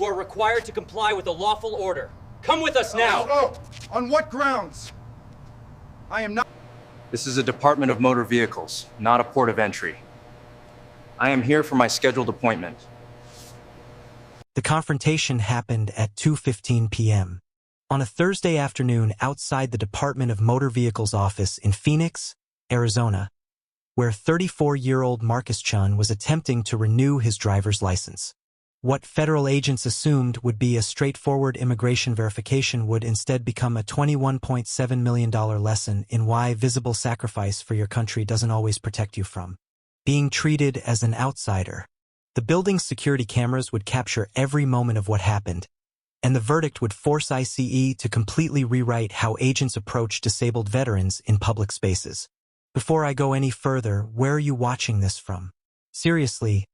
You are required to comply with a lawful order. Come with us now! Oh, on what grounds? I am not... This is a Department of Motor Vehicles, not a port of entry. I am here for my scheduled appointment. The confrontation happened at 2:15 p.m. on a Thursday afternoon outside the Department of Motor Vehicles office in Phoenix, Arizona, where 34-year-old Marcus Chun was attempting to renew his driver's license. What federal agents assumed would be a straightforward immigration verification would instead become a $21.7 million lesson in why visible sacrifice for your country doesn't always protect you from being treated as an outsider. The building's security cameras would capture every moment of what happened, and the verdict would force ICE to completely rewrite how agents approach disabled veterans in public spaces. Before I go any further, where are you watching this from? Seriously,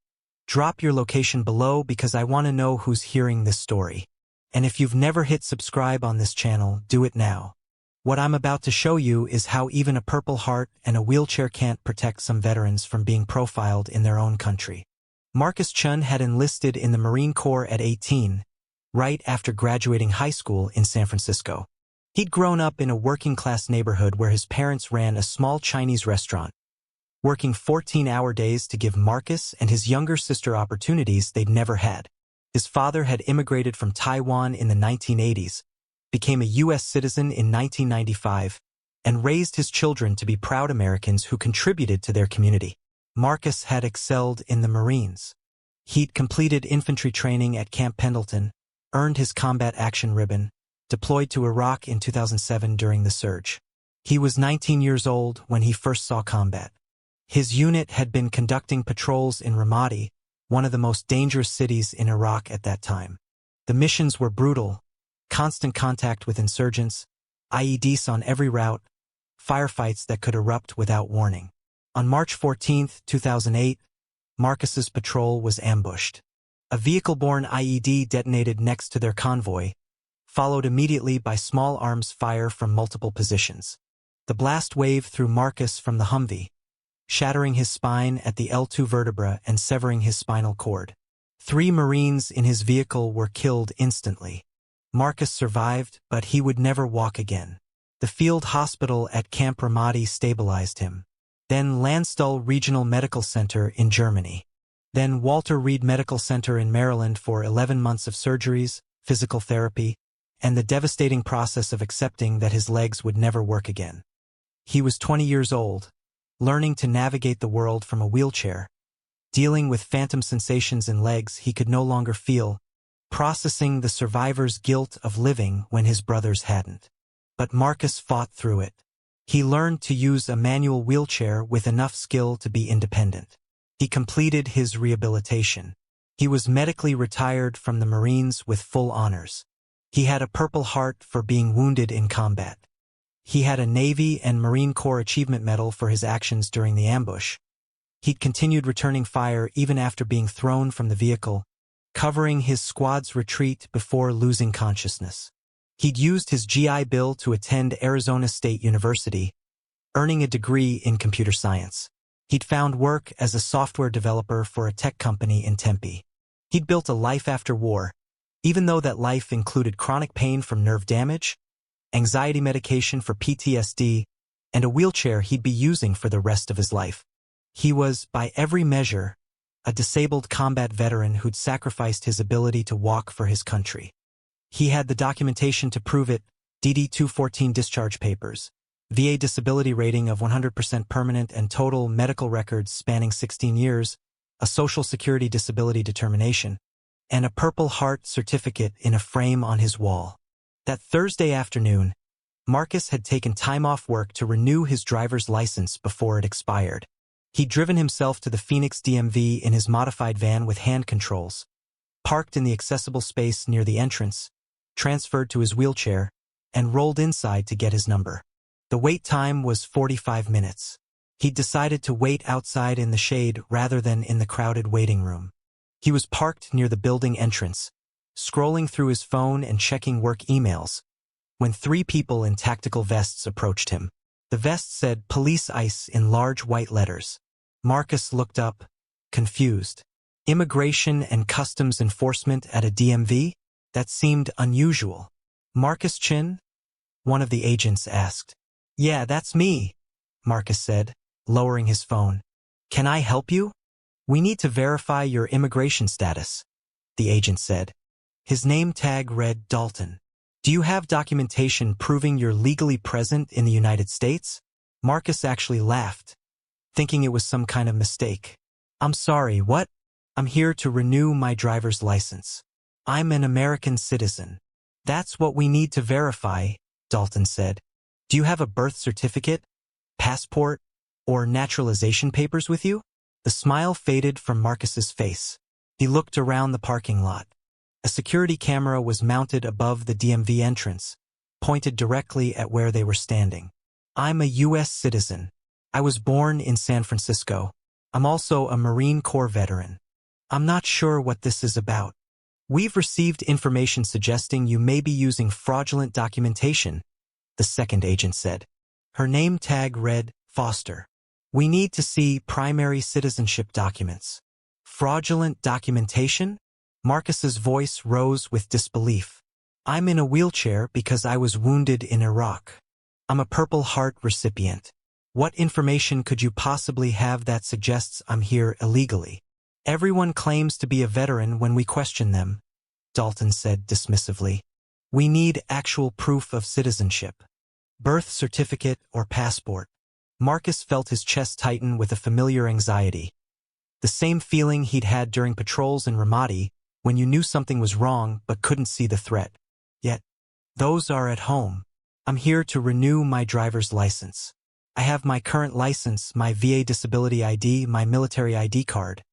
drop your location below because I want to know who's hearing this story. And if you've never hit subscribe on this channel, do it now. What I'm about to show you is how even a Purple Heart and a wheelchair can't protect some veterans from being profiled in their own country. Marcus Chun had enlisted in the Marine Corps at 18, right after graduating high school in San Francisco. He'd grown up in a working-class neighborhood where his parents ran a small Chinese restaurant, working 14-hour days to give Marcus and his younger sister opportunities they'd never had. His father had immigrated from Taiwan in the 1980s, became a U.S. citizen in 1995, and raised his children to be proud Americans who contributed to their community. Marcus had excelled in the Marines. He'd completed infantry training at Camp Pendleton, earned his Combat Action Ribbon, deployed to Iraq in 2007 during the surge. He was 19 years old when he first saw combat. His unit had been conducting patrols in Ramadi, one of the most dangerous cities in Iraq at that time. The missions were brutal: constant contact with insurgents, IEDs on every route, firefights that could erupt without warning. On March 14, 2008, Marcus's patrol was ambushed. A vehicle-borne IED detonated next to their convoy, followed immediately by small arms fire from multiple positions. The blast waved through Marcus from the Humvee, shattering his spine at the L2 vertebra and severing his spinal cord. 3 Marines in his vehicle were killed instantly. Marcus survived, but he would never walk again. The field hospital at Camp Ramadi stabilized him. Then Landstuhl Regional Medical Center in Germany. Then Walter Reed Medical Center in Maryland for 11 months of surgeries, physical therapy, and the devastating process of accepting that his legs would never work again. He was 20 years old, learning to navigate the world from a wheelchair, dealing with phantom sensations in legs he could no longer feel, processing the survivor's guilt of living when his brothers hadn't. But Marcus fought through it. He learned to use a manual wheelchair with enough skill to be independent. He completed his rehabilitation. He was medically retired from the Marines with full honors. He had a Purple Heart for being wounded in combat. He had a Navy and Marine Corps Achievement Medal for his actions during the ambush. He'd continued returning fire even after being thrown from the vehicle, covering his squad's retreat before losing consciousness. He'd used his GI Bill to attend Arizona State University, earning a degree in computer science. He'd found work as a software developer for a tech company in Tempe. He'd built a life after war, even though that life included chronic pain from nerve damage, anxiety medication for PTSD, and a wheelchair he'd be using for the rest of his life. He was, by every measure, a disabled combat veteran who'd sacrificed his ability to walk for his country. He had the documentation to prove it: DD-214 discharge papers, VA disability rating of 100% permanent and total, medical records spanning 16 years, a Social Security disability determination, and a Purple Heart certificate in a frame on his wall. That Thursday afternoon, Marcus had taken time off work to renew his driver's license before it expired. He'd driven himself to the Phoenix DMV in his modified van with hand controls, parked in the accessible space near the entrance, transferred to his wheelchair, and rolled inside to get his number. The wait time was 45 minutes. He'd decided to wait outside in the shade rather than in the crowded waiting room. He was parked near the building entrance, scrolling through his phone and checking work emails, when 3 people in tactical vests approached him. The vest said "Police ICE" in large white letters. Marcus looked up, confused. Immigration and Customs Enforcement at a DMV? That seemed unusual. Marcus Chin? One of the agents asked. Yeah, that's me, Marcus said, lowering his phone. Can I help you? We need to verify your immigration status, the agent said. His name tag read Dalton. Do you have documentation proving you're legally present in the United States? Marcus actually laughed, thinking it was some kind of mistake. I'm sorry, what? I'm here to renew my driver's license. I'm an American citizen. That's what we need to verify, Dalton said. Do you have a birth certificate, passport, or naturalization papers with you? The smile faded from Marcus's face. He looked around the parking lot. A security camera was mounted above the DMV entrance, pointed directly at where they were standing. I'm a U.S. citizen. I was born in San Francisco. I'm also a Marine Corps veteran. I'm not sure what this is about. We've received information suggesting you may be using fraudulent documentation, the second agent said. Her name tag read Foster. We need to see primary citizenship documents. Fraudulent documentation? Marcus's voice rose with disbelief. I'm in a wheelchair because I was wounded in Iraq. I'm a Purple Heart recipient. What information could you possibly have that suggests I'm here illegally? Everyone claims to be a veteran when we question them, Dalton said dismissively. We need actual proof of citizenship. Birth certificate or passport. Marcus felt his chest tighten with a familiar anxiety. The same feeling he'd had during patrols in Ramadi when you knew something was wrong but couldn't see the threat. Yet, those are at home. I'm here to renew my driver's license. I have my current license, my VA disability ID, my military ID card.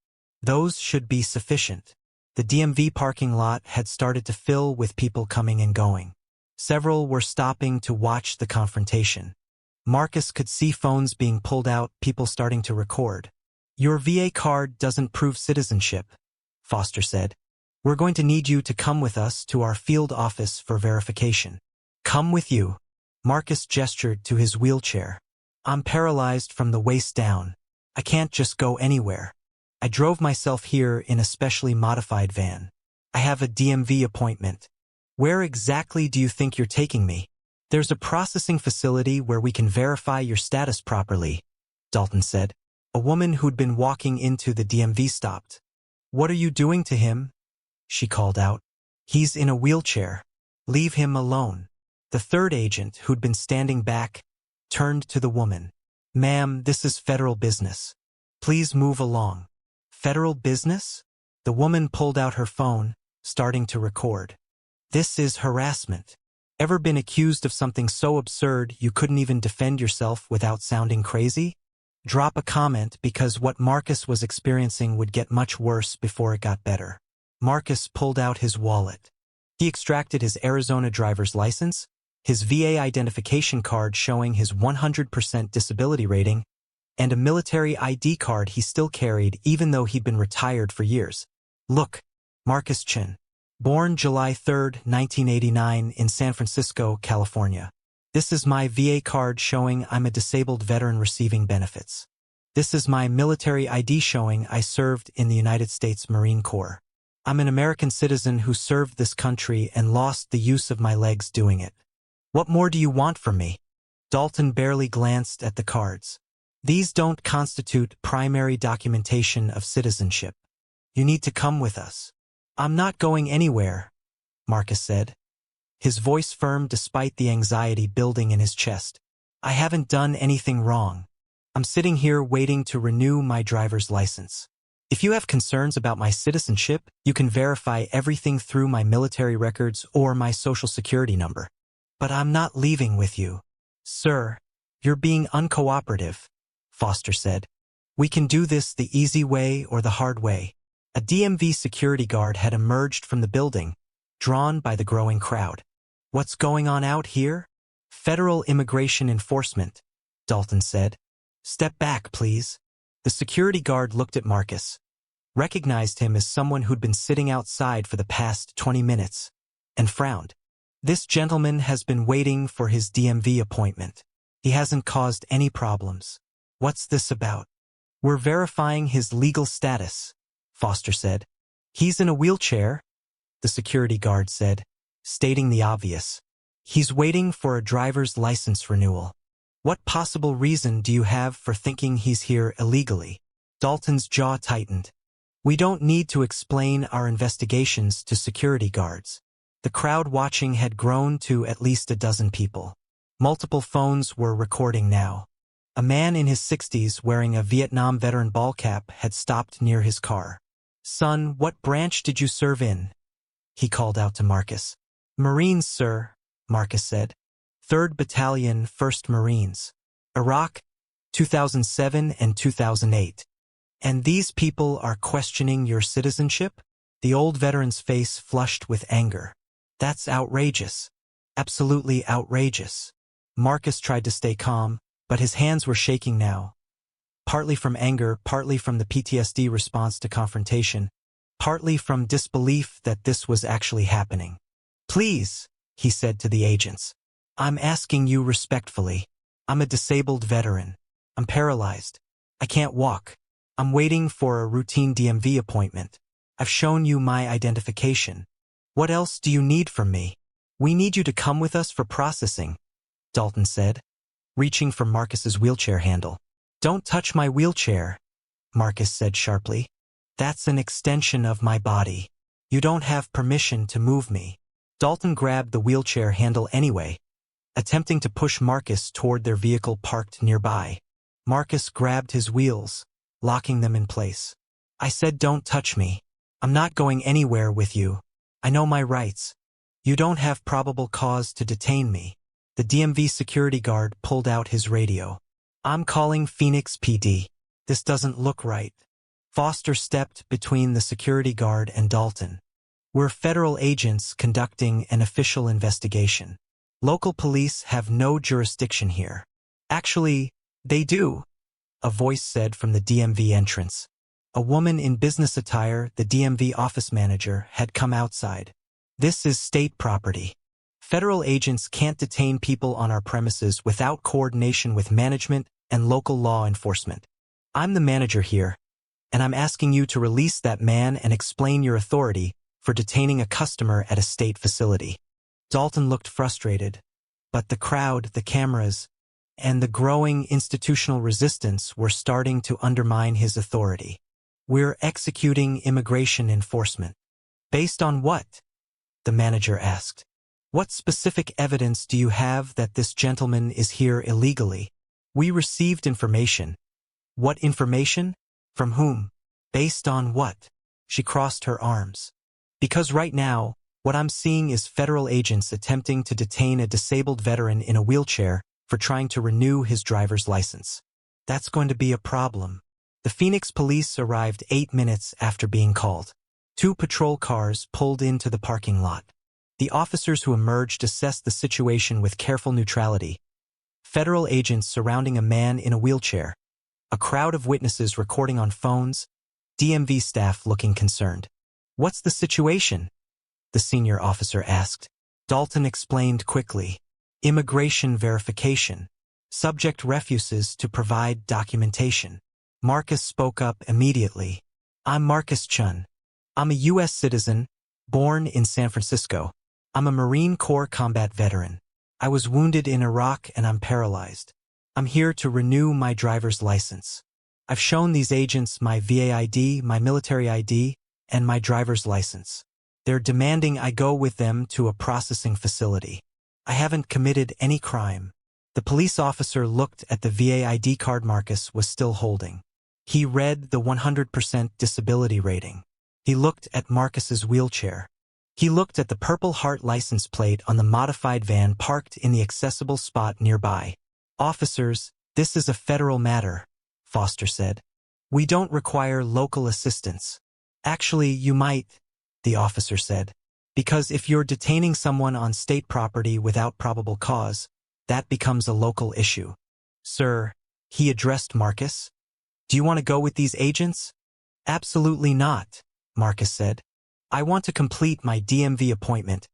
Those should be sufficient. The DMV parking lot had started to fill with people coming and going. Several were stopping to watch the confrontation. Marcus could see phones being pulled out, people starting to record. Your VA card doesn't prove citizenship, Foster said. We're going to need you to come with us to our field office for verification. Come with you. Marcus gestured to his wheelchair. I'm paralyzed from the waist down. I can't just go anywhere. I drove myself here in a specially modified van. I have a DMV appointment. Where exactly do you think you're taking me? There's a processing facility where we can verify your status properly, Dalton said. A woman who'd been walking into the DMV stopped. What are you doing to him? She called out. He's in a wheelchair. Leave him alone. The third agent, who'd been standing back, turned to the woman. Ma'am, this is federal business. Please move along. Federal business? The woman pulled out her phone, starting to record. This is harassment. Ever been accused of something so absurd you couldn't even defend yourself without sounding crazy? Drop a comment because what Marcus was experiencing would get much worse before it got better. Marcus pulled out his wallet. He extracted his Arizona driver's license, his VA identification card showing his 100% disability rating, and a military ID card he still carried even though he'd been retired for years. Look, Marcus Chin. Born July 3, 1989 in San Francisco, California. This is my VA card showing I'm a disabled veteran receiving benefits. This is my military ID showing I served in the United States Marine Corps. I'm an American citizen who served this country and lost the use of my legs doing it. What more do you want from me? Dalton barely glanced at the cards. These don't constitute primary documentation of citizenship. You need to come with us. I'm not going anywhere, Marcus said. His voice firm despite the anxiety building in his chest. I haven't done anything wrong. I'm sitting here waiting to renew my driver's license. If you have concerns about my citizenship, you can verify everything through my military records or my social security number. But I'm not leaving with you. Sir, you're being uncooperative, Foster said. We can do this the easy way or the hard way. A DMV security guard had emerged from the building, drawn by the growing crowd. What's going on out here? Federal Immigration Enforcement, Dalton said. Step back, please. The security guard looked at Marcus, recognized him as someone who'd been sitting outside for the past 20 minutes, and frowned. This gentleman has been waiting for his DMV appointment. He hasn't caused any problems. What's this about? We're verifying his legal status, Foster said. He's in a wheelchair, the security guard said, stating the obvious. He's waiting for a driver's license renewal. What possible reason do you have for thinking he's here illegally? Dalton's jaw tightened. We don't need to explain our investigations to security guards. The crowd watching had grown to at least a dozen people. Multiple phones were recording now. A man in his 60s wearing a Vietnam veteran ball cap had stopped near his car. Son, what branch did you serve in? He called out to Marcus. Marines, sir, Marcus said. 3rd Battalion, 1st Marines. Iraq, 2007 and 2008. And these people are questioning your citizenship? The old veteran's face flushed with anger. That's outrageous. Absolutely outrageous. Marcus tried to stay calm, but his hands were shaking now. Partly from anger, partly from the PTSD response to confrontation, partly from disbelief that this was actually happening. Please, he said to the agents. I'm asking you respectfully. I'm a disabled veteran. I'm paralyzed. I can't walk. I'm waiting for a routine DMV appointment. I've shown you my identification. What else do you need from me? We need you to come with us for processing, Dalton said, reaching for Marcus's wheelchair handle. Don't touch my wheelchair, Marcus said sharply. That's an extension of my body. You don't have permission to move me. Dalton grabbed the wheelchair handle anyway, attempting to push Marcus toward their vehicle parked nearby. Marcus grabbed his wheels, locking them in place. I said don't touch me. I'm not going anywhere with you. I know my rights. You don't have probable cause to detain me. The DMV security guard pulled out his radio. I'm calling Phoenix PD. This doesn't look right. Foster stepped between the security guard and Dalton. We're federal agents conducting an official investigation. Local police have no jurisdiction here. Actually, they do, a voice said from the DMV entrance. A woman in business attire, the DMV office manager, had come outside. This is state property. Federal agents can't detain people on our premises without coordination with management and local law enforcement. I'm the manager here, and I'm asking you to release that man and explain your authority for detaining a customer at a state facility. Dalton looked frustrated, but the crowd, the cameras, and the growing institutional resistance were starting to undermine his authority. We're executing immigration enforcement. Based on what? The manager asked. What specific evidence do you have that this gentleman is here illegally? We received information. What information? From whom? Based on what? She crossed her arms. Because right now, what I'm seeing is federal agents attempting to detain a disabled veteran in a wheelchair for trying to renew his driver's license. That's going to be a problem. The Phoenix police arrived 8 minutes after being called. 2 patrol cars pulled into the parking lot. The officers who emerged assessed the situation with careful neutrality. Federal agents surrounding a man in a wheelchair. A crowd of witnesses recording on phones. DMV staff looking concerned. What's the situation? The senior officer asked. Dalton explained quickly. Immigration verification. Subject refuses to provide documentation. Marcus spoke up immediately. I'm Marcus Chun. I'm a U.S. citizen, born in San Francisco. I'm a Marine Corps combat veteran. I was wounded in Iraq and I'm paralyzed. I'm here to renew my driver's license. I've shown these agents my VA ID, my military ID, and my driver's license. They're demanding I go with them to a processing facility. I haven't committed any crime. The police officer looked at the VA ID card Marcus was still holding. He read the 100% disability rating. He looked at Marcus's wheelchair. He looked at the Purple Heart license plate on the modified van parked in the accessible spot nearby. Officers, this is a federal matter, Foster said. We don't require local assistance. Actually, you might, the officer said, because if you're detaining someone on state property without probable cause, that becomes a local issue. Sir, he addressed Marcus. Do you want to go with these agents? Absolutely not, Marcus said. I want to complete my DMV appointment,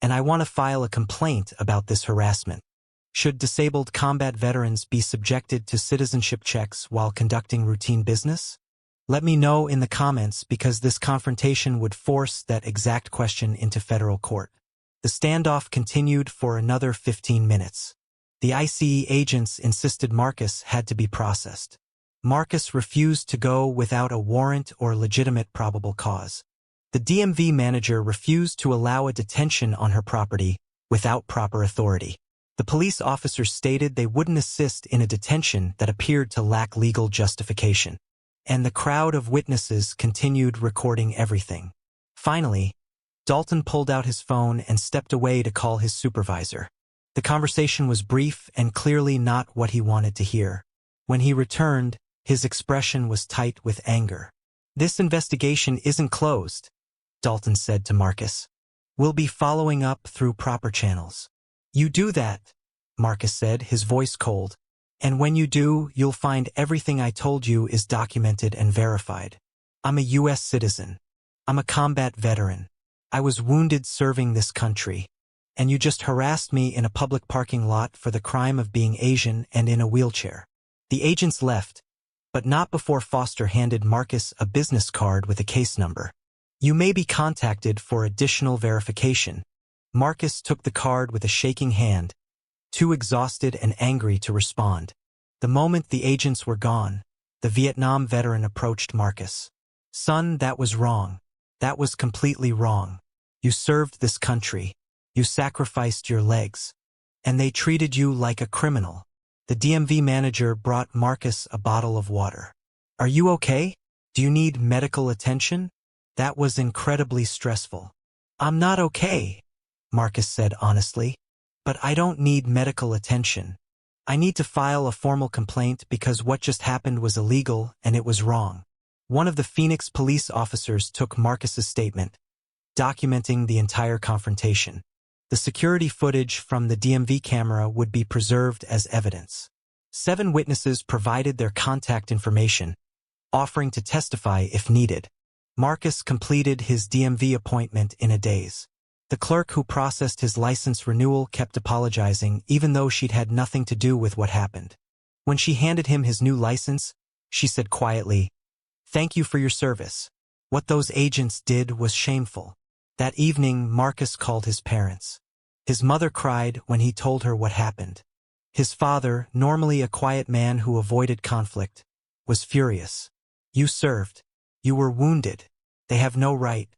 and I want to file a complaint about this harassment. Should disabled combat veterans be subjected to citizenship checks while conducting routine business? Let me know in the comments because this confrontation would force that exact question into federal court. The standoff continued for another 15 minutes. The ICE agents insisted Marcus had to be processed. Marcus refused to go without a warrant or legitimate probable cause. The DMV manager refused to allow a detention on her property without proper authority. The police officers stated they wouldn't assist in a detention that appeared to lack legal justification. And the crowd of witnesses continued recording everything. Finally, Dalton pulled out his phone and stepped away to call his supervisor. The conversation was brief and clearly not what he wanted to hear. When he returned, his expression was tight with anger. "This investigation isn't closed," Dalton said to Marcus. "We'll be following up through proper channels." "You do that," Marcus said, his voice cold. "And when you do, you'll find everything I told you is documented and verified. I'm a U.S. citizen. I'm a combat veteran. I was wounded serving this country. And you just harassed me in a public parking lot for the crime of being Asian and in a wheelchair." The agents left, but not before Foster handed Marcus a business card with a case number. "You may be contacted for additional verification." Marcus took the card with a shaking hand, too exhausted and angry to respond. The moment the agents were gone, the Vietnam veteran approached Marcus. "Son, that was wrong. That was completely wrong. You served this country. You sacrificed your legs. And they treated you like a criminal." The DMV manager brought Marcus a bottle of water. "Are you okay? Do you need medical attention? That was incredibly stressful." "I'm not okay," Marcus said honestly. "But I don't need medical attention. I need to file a formal complaint because what just happened was illegal and it was wrong." One of the Phoenix police officers took Marcus's statement, documenting the entire confrontation. The security footage from the DMV camera would be preserved as evidence. 7 witnesses provided their contact information, offering to testify if needed. Marcus completed his DMV appointment in a daze. The clerk who processed his license renewal kept apologizing even though she'd had nothing to do with what happened. When she handed him his new license, she said quietly, "Thank you for your service. What those agents did was shameful." That evening, Marcus called his parents. His mother cried when he told her what happened. His father, normally a quiet man who avoided conflict, was furious. "You served. You were wounded. They have no right.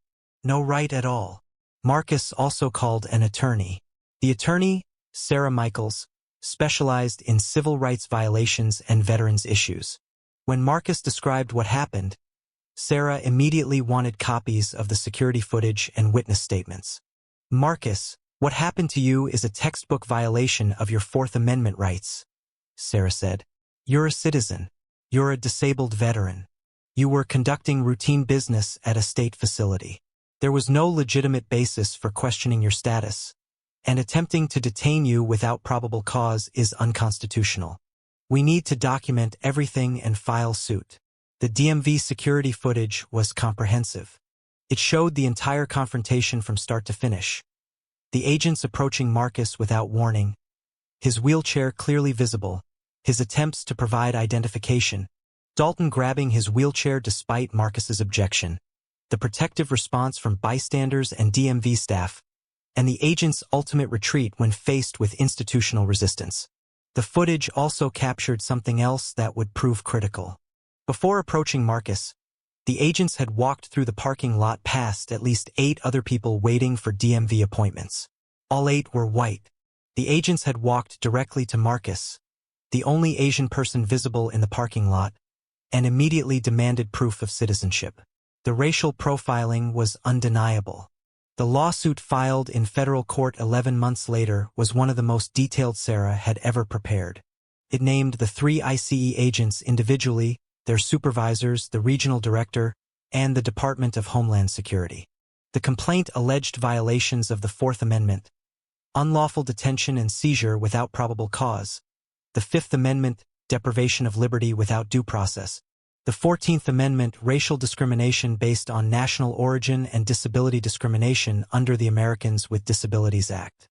No right at all." Marcus also called an attorney. The attorney, Sarah Michaels, specialized in civil rights violations and veterans issues. When Marcus described what happened, Sarah immediately wanted copies of the security footage and witness statements. "Marcus, what happened to you is a textbook violation of your Fourth Amendment rights," Sarah said. "You're a citizen. You're a disabled veteran. You were conducting routine business at a state facility. There was no legitimate basis for questioning your status, and attempting to detain you without probable cause is unconstitutional. We need to document everything and file suit." The DMV security footage was comprehensive. It showed the entire confrontation from start to finish. The agents approaching Marcus without warning, his wheelchair clearly visible, his attempts to provide identification, Dalton grabbing his wheelchair despite Marcus's objection, the protective response from bystanders and DMV staff, and the agents' ultimate retreat when faced with institutional resistance. The footage also captured something else that would prove critical. Before approaching Marcus, the agents had walked through the parking lot past at least 8 other people waiting for DMV appointments. All 8 were white. The agents had walked directly to Marcus, the only Asian person visible in the parking lot, and immediately demanded proof of citizenship. The racial profiling was undeniable. The lawsuit filed in federal court 11 months later was one of the most detailed Sarah had ever prepared. It named the 3 ICE agents individually, their supervisors, the regional director, and the Department of Homeland Security. The complaint alleged violations of the Fourth Amendment, unlawful detention and seizure without probable cause, the Fifth Amendment, deprivation of liberty without due process, the 14th Amendment, racial discrimination based on national origin and disability discrimination under the Americans with Disabilities Act.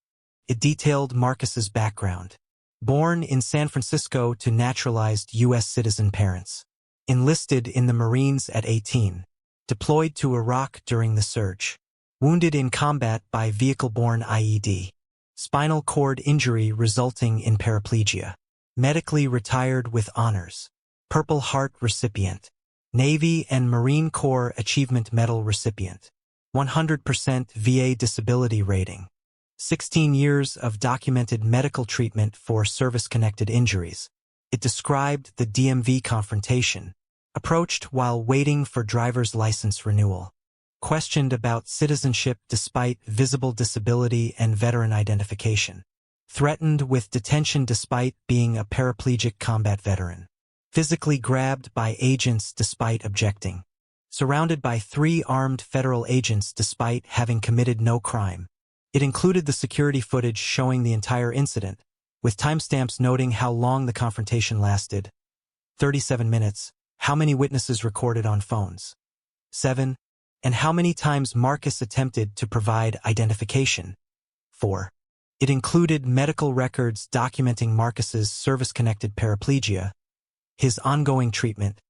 It detailed Marcus's background. Born in San Francisco to naturalized U.S. citizen parents. Enlisted in the Marines at 18. Deployed to Iraq during the surge. Wounded in combat by vehicle-borne IED. Spinal cord injury resulting in paraplegia. Medically retired with honors. Purple Heart recipient. Navy and Marine Corps Achievement Medal recipient. 100% VA disability rating. 16 years of documented medical treatment for service-connected injuries. It described the DMV confrontation. Approached while waiting for driver's license renewal. Questioned about citizenship despite visible disability and veteran identification. Threatened with detention despite being a paraplegic combat veteran. Physically grabbed by agents despite objecting. Surrounded by 3 armed federal agents despite having committed no crime. It included the security footage showing the entire incident, with timestamps noting how long the confrontation lasted. 37 minutes. How many witnesses recorded on phones? 7. And how many times Marcus attempted to provide identification? 4. It included medical records documenting Marcus's service-connected paraplegia, his ongoing treatment,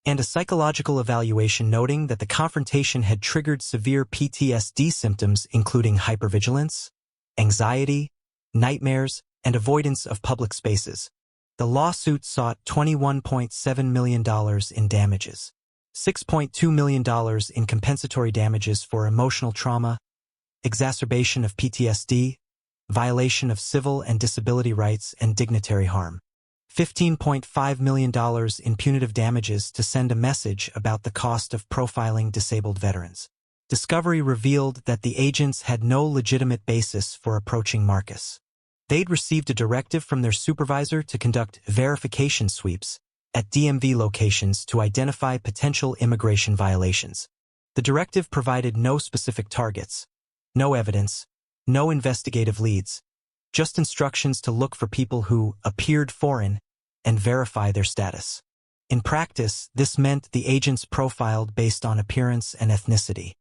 and a psychological evaluation noting that the confrontation had triggered severe PTSD symptoms including hypervigilance, anxiety, nightmares, and avoidance of public spaces. The lawsuit sought $21.7 million in damages, $6.2 million in compensatory damages for emotional trauma, exacerbation of PTSD, violation of civil and disability rights and dignitary harm, $15.5 million in punitive damages to send a message about the cost of profiling disabled veterans. Discovery revealed that the agents had no legitimate basis for approaching Marcus. They'd received a directive from their supervisor to conduct verification sweeps at DMV locations to identify potential immigration violations. The directive provided no specific targets, no evidence, no investigative leads, just instructions to look for people who appeared foreign and verify their status. In practice, this meant the agents profiled based on appearance and ethnicity.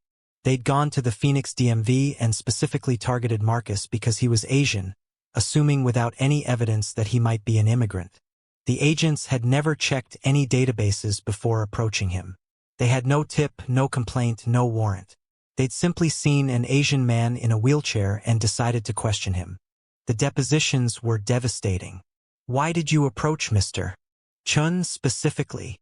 They'd gone to the Phoenix DMV and specifically targeted Marcus because he was Asian, assuming without any evidence that he might be an immigrant. The agents had never checked any databases before approaching him. They had no tip, no complaint, no warrant. They'd simply seen an Asian man in a wheelchair and decided to question him. The depositions were devastating. Why did you approach Mr. Chun specifically?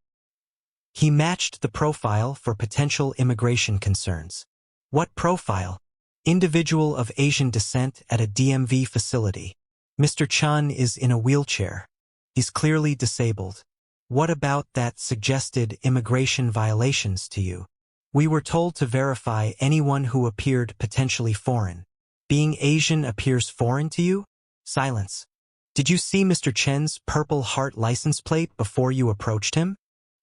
He matched the profile for potential immigration concerns. What profile? Individual of Asian descent at a DMV facility. Mr. Chun is in a wheelchair. He's clearly disabled. What about that suggested immigration violations to you? We were told to verify anyone who appeared potentially foreign. Being Asian appears foreign to you? Silence. Did you see Mr. Chen's Purple Heart license plate before you approached him?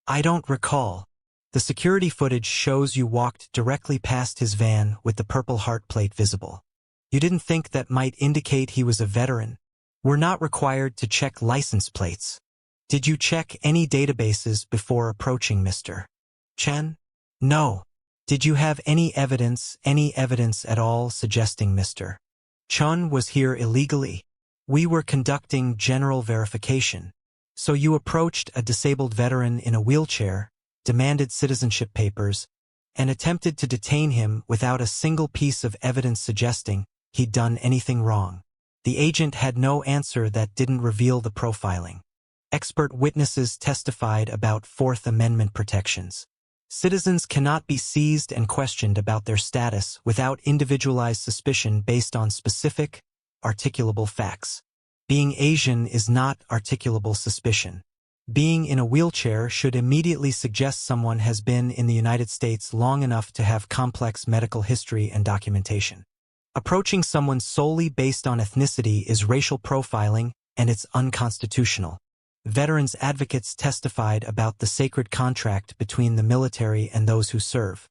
I don't recall. The security footage shows you walked directly past his van with the Purple Heart plate visible. You didn't think that might indicate he was a veteran? We're not required to check license plates. Did you check any databases before approaching Mr. Chen? No. Did you have any evidence at all suggesting Mr. Chun was here illegally? We were conducting general verification. So you approached a disabled veteran in a wheelchair, demanded citizenship papers, and attempted to detain him without a single piece of evidence suggesting he'd done anything wrong. The agent had no answer that didn't reveal the profiling. Expert witnesses testified about Fourth Amendment protections. Citizens cannot be seized and questioned about their status without individualized suspicion based on specific, articulable facts. Being Asian is not articulable suspicion. Being in a wheelchair should immediately suggest someone has been in the United States long enough to have complex medical history and documentation. Approaching someone solely based on ethnicity is racial profiling, and it's unconstitutional. Veterans advocates testified about the sacred contract between the military and those who serve.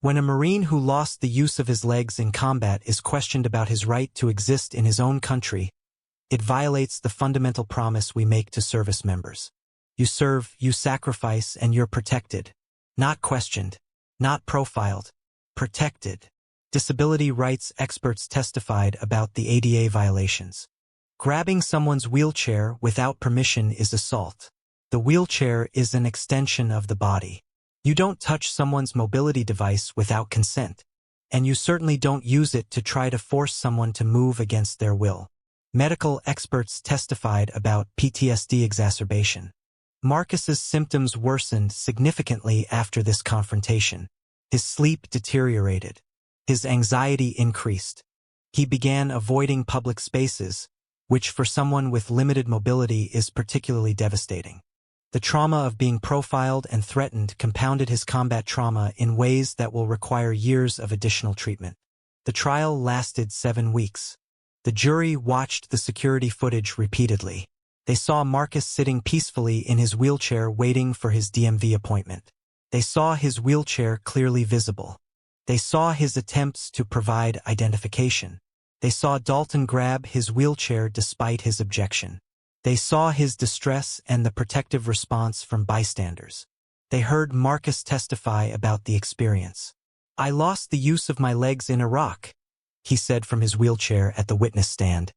When a Marine who lost the use of his legs in combat is questioned about his right to exist in his own country, it violates the fundamental promise we make to service members. You serve, you sacrifice, and you're protected. Not questioned. Not profiled. Protected. Disability rights experts testified about the ADA violations. Grabbing someone's wheelchair without permission is assault. The wheelchair is an extension of the body. You don't touch someone's mobility device without consent, and you certainly don't use it to try to force someone to move against their will. Medical experts testified about PTSD exacerbation. Marcus's symptoms worsened significantly after this confrontation. His sleep deteriorated. His anxiety increased. He began avoiding public spaces, which for someone with limited mobility is particularly devastating. The trauma of being profiled and threatened compounded his combat trauma in ways that will require years of additional treatment. The trial lasted 7 weeks. The jury watched the security footage repeatedly. They saw Marcus sitting peacefully in his wheelchair waiting for his DMV appointment. They saw his wheelchair clearly visible. They saw his attempts to provide identification. They saw Dalton grab his wheelchair despite his objection. They saw his distress and the protective response from bystanders. They heard Marcus testify about the experience. "I lost the use of my legs in Iraq," he said from his wheelchair at the witness stand.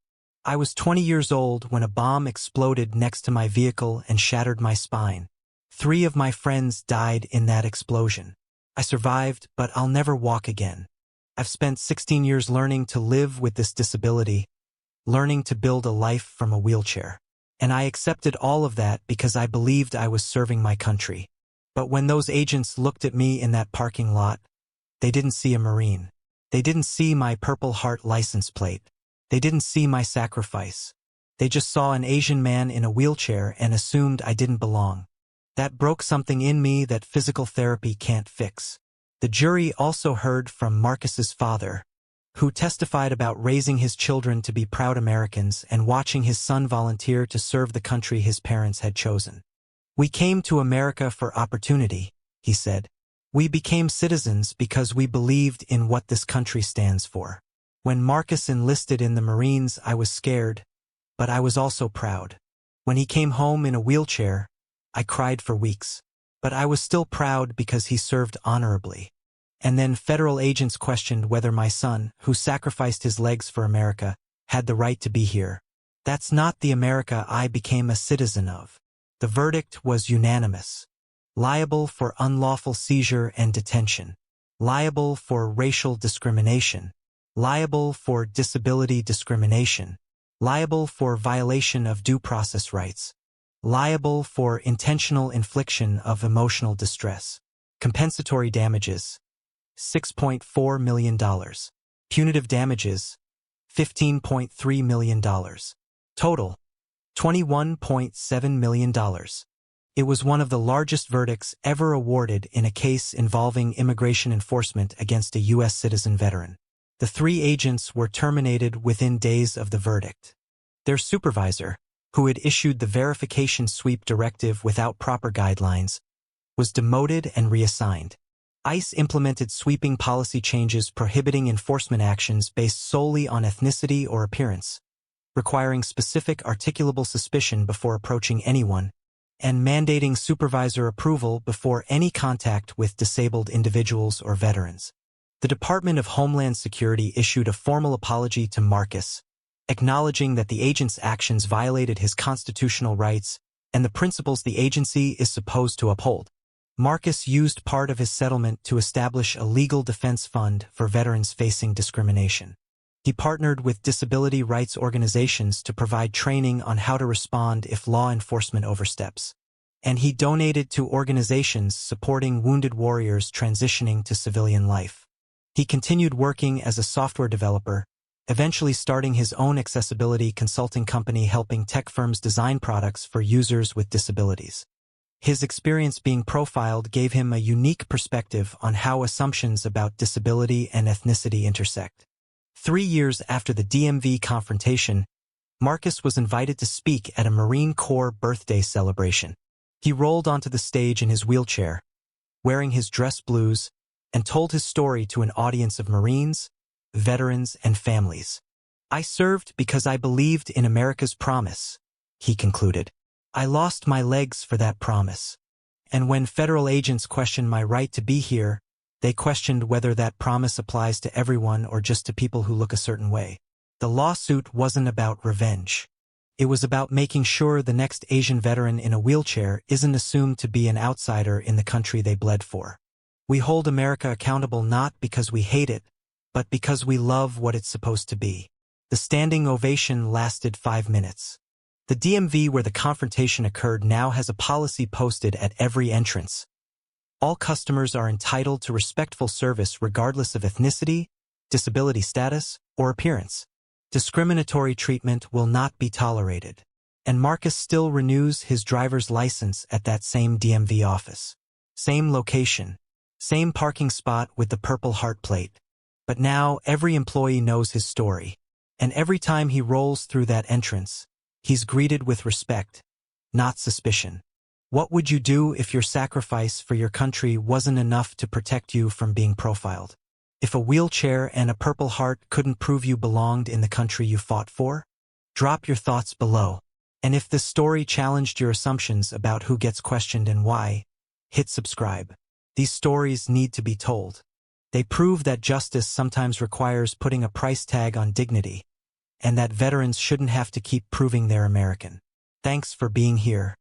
"I was 20 years old when a bomb exploded next to my vehicle and shattered my spine. 3 of my friends died in that explosion. I survived, but I'll never walk again. I've spent 16 years learning to live with this disability, learning to build a life from a wheelchair. And I accepted all of that because I believed I was serving my country. But when those agents looked at me in that parking lot, they didn't see a Marine. They didn't see my Purple Heart license plate. They didn't see my sacrifice. They just saw an Asian man in a wheelchair and assumed I didn't belong. That broke something in me that physical therapy can't fix." The jury also heard from Marcus's father, who testified about raising his children to be proud Americans and watching his son volunteer to serve the country his parents had chosen. "We came to America for opportunity," he said. "We became citizens because we believed in what this country stands for. When Marcus enlisted in the Marines, I was scared, but I was also proud. When he came home in a wheelchair, I cried for weeks. But I was still proud because he served honorably. And then federal agents questioned whether my son, who sacrificed his legs for America, had the right to be here. That's not the America I became a citizen of." The verdict was unanimous. Liable for unlawful seizure and detention. Liable for racial discrimination. Liable for disability discrimination. Liable for violation of due process rights. Liable for intentional infliction of emotional distress. Compensatory damages, $6.4 million. Punitive damages, $15.3 million. Total, $21.7 million. It was one of the largest verdicts ever awarded in a case involving immigration enforcement against a U.S. citizen veteran. The 3 agents were terminated within days of the verdict. Their supervisor, who had issued the verification sweep directive without proper guidelines, was demoted and reassigned. ICE implemented sweeping policy changes prohibiting enforcement actions based solely on ethnicity or appearance, requiring specific articulable suspicion before approaching anyone, and mandating supervisor approval before any contact with disabled individuals or veterans. The Department of Homeland Security issued a formal apology to Marcus, acknowledging that the agent's actions violated his constitutional rights and the principles the agency is supposed to uphold. Marcus used part of his settlement to establish a legal defense fund for veterans facing discrimination. He partnered with disability rights organizations to provide training on how to respond if law enforcement oversteps. And he donated to organizations supporting wounded warriors transitioning to civilian life. He continued working as a software developer, eventually starting his own accessibility consulting company helping tech firms design products for users with disabilities. His experience being profiled gave him a unique perspective on how assumptions about disability and ethnicity intersect. 3 years after the DMV confrontation, Marcus was invited to speak at a Marine Corps birthday celebration. He rolled onto the stage in his wheelchair, wearing his dress blues, and told his story to an audience of Marines, veterans, and families. "I served because I believed in America's promise," he concluded. "I lost my legs for that promise. And when federal agents questioned my right to be here, they questioned whether that promise applies to everyone or just to people who look a certain way. The lawsuit wasn't about revenge. It was about making sure the next Asian veteran in a wheelchair isn't assumed to be an outsider in the country they bled for. We hold America accountable not because we hate it, but because we love what it's supposed to be. The standing ovation lasted 5 minutes. The DMV where the confrontation occurred now has a policy posted at every entrance. All customers are entitled to respectful service regardless of ethnicity, disability status, or appearance. Discriminatory treatment will not be tolerated. And Marcus still renews his driver's license at that same DMV office. Same location. Same parking spot with the purple heart plate. But now every employee knows his story. And every time he rolls through that entrance, he's greeted with respect, not suspicion. What would you do if your sacrifice for your country wasn't enough to protect you from being profiled? If a wheelchair and a purple heart couldn't prove you belonged in the country you fought for? Drop your thoughts below. And if this story challenged your assumptions about who gets questioned and why, hit subscribe. These stories need to be told. They prove that justice sometimes requires putting a price tag on dignity, and that veterans shouldn't have to keep proving they're American. Thanks for being here.